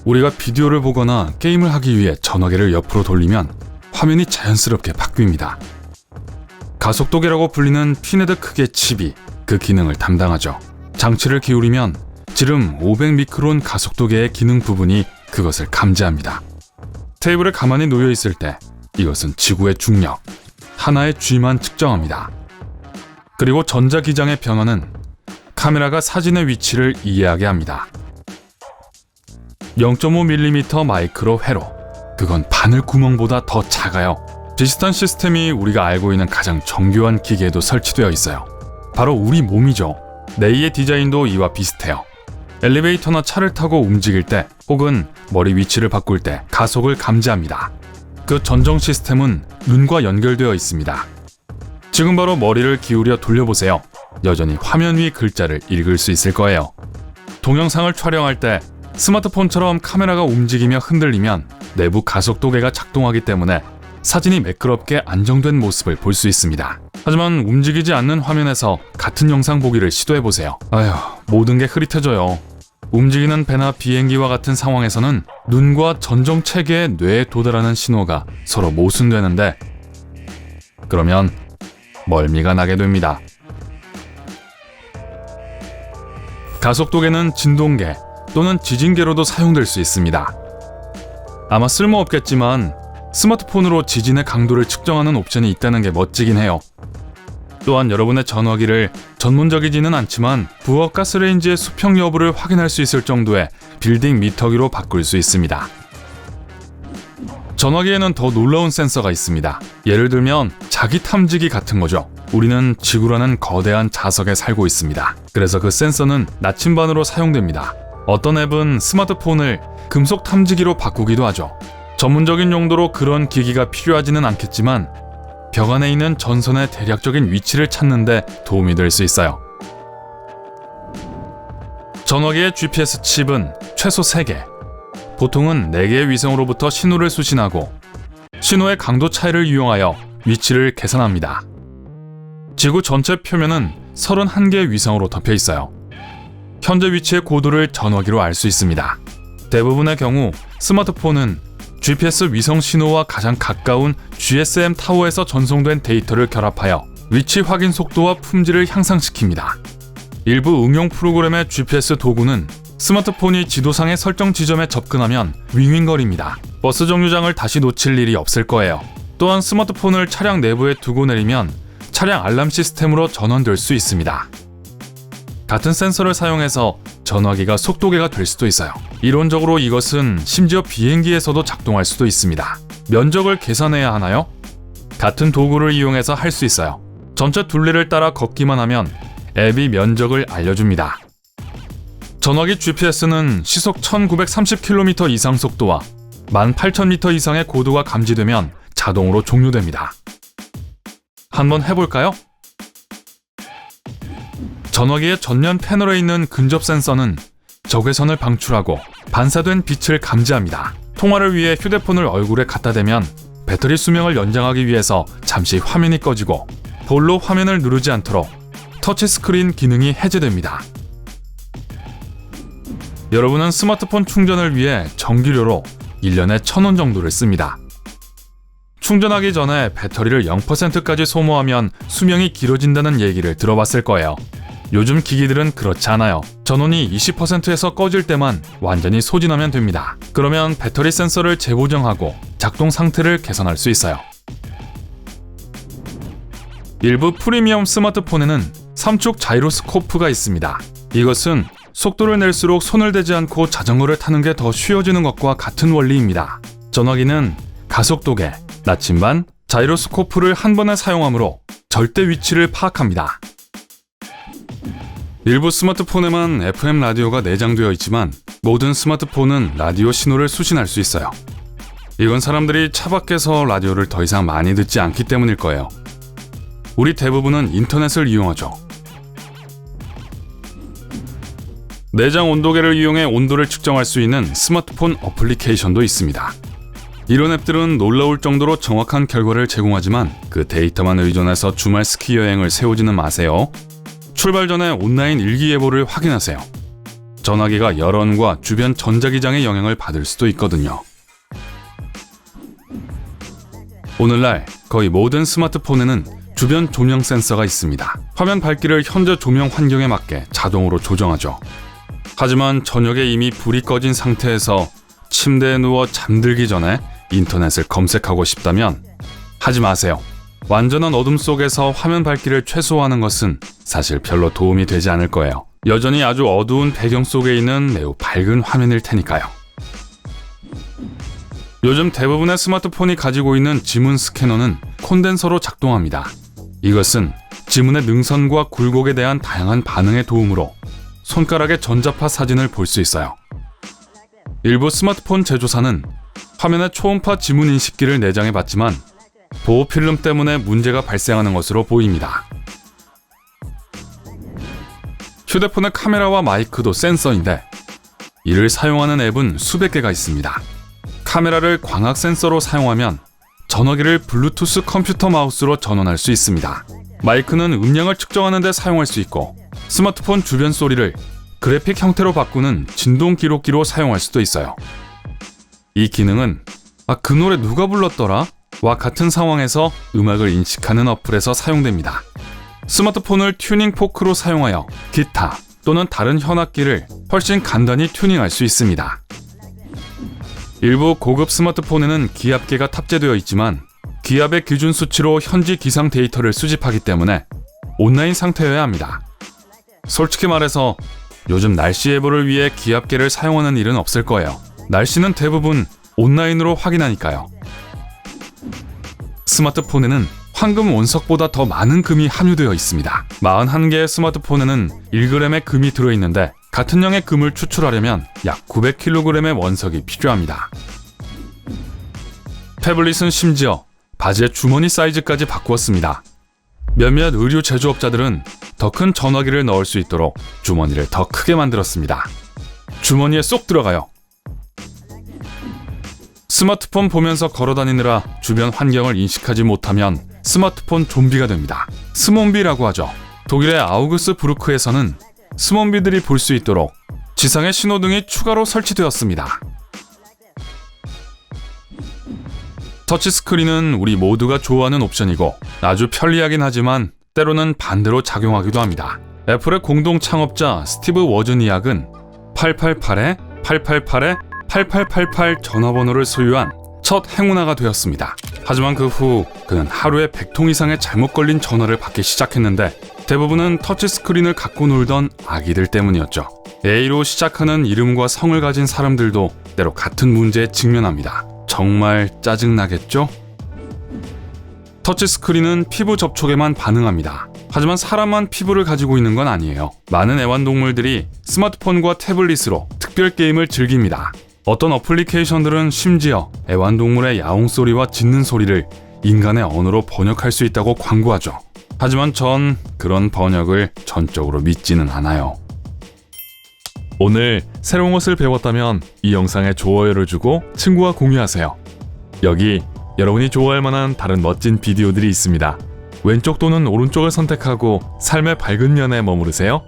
우리가 비디오를 보거나 게임을 하기 위해 전화기를 옆으로 돌리면 화면이 자연스럽게 바뀝니다. 가속도계라고 불리는 피네드 크기의 칩이 그 기능을 담당하죠. 장치를 기울이면 지름 500미크론 가속도계의 기능 부분이 그것을 감지합니다. 테이블에 가만히 놓여 있을 때 이것은 지구의 중력, 하나의 G만 측정합니다. 그리고 전자기장의 변화는 카메라가 사진의 위치를 이해하게 합니다. 0.5mm 마이크로 회로, 그건 바늘 구멍보다 더 작아요. 비슷한 시스템이 우리가 알고 있는 가장 정교한 기계에도 설치되어 있어요. 바로 우리 몸이죠. 뇌의 디자인도 이와 비슷해요. 엘리베이터나 차를 타고 움직일 때 혹은 머리 위치를 바꿀 때 가속을 감지합니다. 그 전정 시스템은 눈과 연결되어 있습니다. 지금 바로 머리를 기울여 돌려보세요. 여전히 화면 위 글자를 읽을 수 있을 거예요. 동영상을 촬영할 때 스마트폰처럼 카메라가 움직이며 흔들리면 내부 가속도계가 작동하기 때문에 사진이 매끄럽게 안정된 모습을 볼 수 있습니다. 하지만 움직이지 않는 화면에서 같은 영상 보기를 시도해보세요. 모든 게 흐릿해져요. 움직이는 배나 비행기와 같은 상황에서는 눈과 전정 체계의 뇌에 도달하는 신호가 서로 모순되는데, 그러면 멀미가 나게 됩니다. 가속도계는 진동계 또는 지진계로도 사용될 수 있습니다. 아마 쓸모없겠지만 스마트폰으로 지진의 강도를 측정하는 옵션이 있다는 게 멋지긴 해요. 또한 여러분의 전화기를 전문적이지는 않지만 부엌 가스레인지의 수평 여부를 확인할 수 있을 정도의 빌딩 미터기로 바꿀 수 있습니다. 전화기에는 더 놀라운 센서가 있습니다. 예를 들면 자기 탐지기 같은 거죠. 우리는 지구라는 거대한 자석에 살고 있습니다. 그래서 그 센서는 나침반으로 사용됩니다. 어떤 앱은 스마트폰을 금속 탐지기로 바꾸기도 하죠. 전문적인 용도로 그런 기기가 필요하지는 않겠지만 벽 안에 있는 전선의 대략적인 위치를 찾는 데 도움이 될 수 있어요. 전화기의 GPS 칩은 최소 3개, 보통은 4개의 위성으로부터 신호를 수신하고 신호의 강도 차이를 이용하여 위치를 계산합니다. 지구 전체 표면은 31개의 위성으로 덮여 있어요. 현재 위치의 고도를 전화기로 알 수 있습니다. 대부분의 경우 스마트폰은 GPS 위성 신호와 가장 가까운 GSM 타워에서 전송된 데이터를 결합하여 위치 확인 속도와 품질을 향상시킵니다. 일부 응용 프로그램의 GPS 도구는 스마트폰이 지도상의 설정 지점에 접근하면 윙윙거립니다. 버스 정류장을 다시 놓칠 일이 없을 거예요. 또한 스마트폰을 차량 내부에 두고 내리면 차량 알람 시스템으로 전원될 수 있습니다. 같은 센서를 사용해서 전화기가 속도계가 될 수도 있어요. 이론적으로 이것은 심지어 비행기에서도 작동할 수도 있습니다. 면적을 계산해야 하나요? 같은 도구를 이용해서 할 수 있어요. 전체 둘레를 따라 걷기만 하면 앱이 면적을 알려줍니다. 전화기 GPS는 시속 1930km 이상 속도와 18,000m 이상의 고도가 감지되면 자동으로 종료됩니다. 한번 해볼까요? 전화기의 전면 패널에 있는 근접 센서는 적외선을 방출하고 반사된 빛을 감지합니다. 통화를 위해 휴대폰을 얼굴에 갖다 대면 배터리 수명을 연장하기 위해서 잠시 화면이 꺼지고 볼로 화면을 누르지 않도록 터치스크린 기능이 해제됩니다. 여러분은 스마트폰 충전을 위해 전기료로 1년에 1,000원 정도를 씁니다. 충전하기 전에 배터리를 0%까지 소모하면 수명이 길어진다는 얘기를 들어봤을 거예요. 요즘 기기들은 그렇지 않아요. 전원이 20%에서 꺼질 때만 완전히 소진하면 됩니다. 그러면 배터리 센서를 재고정하고 작동 상태를 개선할 수 있어요. 일부 프리미엄 스마트폰에는 3축 자이로스코프가 있습니다. 이것은 속도를 낼수록 손을 대지 않고 자전거를 타는 게 더 쉬워지는 것과 같은 원리입니다. 전화기는 가속도계, 나침반, 자이로스코프를 한 번에 사용하므로 절대 위치를 파악합니다. 일부 스마트폰에만 FM 라디오가 내장되어 있지만 모든 스마트폰은 라디오 신호를 수신할 수 있어요. 이건 사람들이 차 밖에서 라디오를 더 이상 많이 듣지 않기 때문일 거예요. 우리 대부분은 인터넷을 이용하죠. 내장 온도계를 이용해 온도를 측정할 수 있는 스마트폰 어플리케이션도 있습니다. 이런 앱들은 놀라울 정도로 정확한 결과를 제공하지만 그 데이터만 의존해서 주말 스키 여행을 세우지는 마세요. 출발 전에 온라인 일기예보를 확인하세요. 전화기가 열원과 주변 전자기장의 영향을 받을 수도 있거든요. 오늘날 거의 모든 스마트폰에는 주변 조명 센서가 있습니다. 화면 밝기를 현재 조명 환경에 맞게 자동으로 조정하죠. 하지만 저녁에 이미 불이 꺼진 상태에서 침대에 누워 잠들기 전에 인터넷을 검색하고 싶다면 하지 마세요. 완전한 어둠 속에서 화면 밝기를 최소화하는 것은 사실 별로 도움이 되지 않을 거예요. 여전히 아주 어두운 배경 속에 있는 매우 밝은 화면일 테니까요. 요즘 대부분의 스마트폰이 가지고 있는 지문 스캐너는 콘덴서로 작동합니다. 이것은 지문의 능선과 굴곡에 대한 다양한 반응의 도움으로 손가락의 전자파 사진을 볼 수 있어요. 일부 스마트폰 제조사는 화면에 초음파 지문 인식기를 내장해봤지만 보호 필름 때문에 문제가 발생하는 것으로 보입니다. 휴대폰의 카메라와 마이크도 센서인데 이를 사용하는 앱은 수백 개가 있습니다. 카메라를 광학 센서로 사용하면 전화기를 블루투스 컴퓨터 마우스로 전원할 수 있습니다. 마이크는 음량을 측정하는 데 사용할 수 있고 스마트폰 주변 소리를 그래픽 형태로 바꾸는 진동 기록기로 사용할 수도 있어요. 이 기능은 그 노래 누가 불렀더라? 와 같은 상황에서 음악을 인식하는 어플에서 사용됩니다. 스마트폰을 튜닝 포크로 사용하여 기타 또는 다른 현악기를 훨씬 간단히 튜닝할 수 있습니다. 일부 고급 스마트폰에는 기압계가 탑재되어 있지만 기압의 기준 수치로 현지 기상 데이터를 수집하기 때문에 온라인 상태여야 합니다. 솔직히 말해서 요즘 날씨 예보를 위해 기압계를 사용하는 일은 없을 거예요. 날씨는 대부분 온라인으로 확인하니까요. 스마트폰에는 황금 원석보다 더 많은 금이 함유되어 있습니다. 41개의 스마트폰에는 1g의 금이 들어있는데 같은 양의 금을 추출하려면 약 900kg의 원석이 필요합니다. 태블릿은 심지어 바지의 주머니 사이즈까지 바꾸었습니다. 몇몇 의류 제조업자들은 더 큰 전화기를 넣을 수 있도록 주머니를 더 크게 만들었습니다. 주머니에 쏙 들어가요. 스마트폰 보면서 걸어다니느라 주변 환경을 인식하지 못하면 스마트폰 좀비가 됩니다. 스몬비라고 하죠. 독일의 아우그스부르크에서는 스몬비들이 볼 수 있도록 지상의 신호등이 추가로 설치되었습니다. 터치스크린은 우리 모두가 좋아하는 옵션이고 아주 편리하긴 하지만 때로는 반대로 작용하기도 합니다. 애플의 공동 창업자 스티브 워즈니악은 888-888-8888 전화번호를 소유한 첫 행운아가 되었습니다. 하지만 그 후 그는 하루에 100통 이상의 잘못 걸린 전화를 받기 시작했는데 대부분은 터치스크린을 갖고 놀던 아기들 때문이었죠. A로 시작하는 이름과 성을 가진 사람들도 때로 같은 문제에 직면합니다. 정말 짜증나겠죠? 터치스크린은 피부 접촉에만 반응합니다. 하지만 사람만 피부를 가지고 있는 건 아니에요. 많은 애완동물들이 스마트폰과 태블릿으로 특별 게임을 즐깁니다. 어떤 어플리케이션들은 심지어 애완동물의 야옹소리와 짖는 소리를 인간의 언어로 번역할 수 있다고 광고하죠. 하지만 전 그런 번역을 전적으로 믿지는 않아요. 오늘 새로운 것을 배웠다면 이 영상에 좋아요를 주고 친구와 공유하세요. 여기 여러분이 좋아할 만한 다른 멋진 비디오들이 있습니다. 왼쪽 또는 오른쪽을 선택하고 삶의 밝은 면에 머무르세요.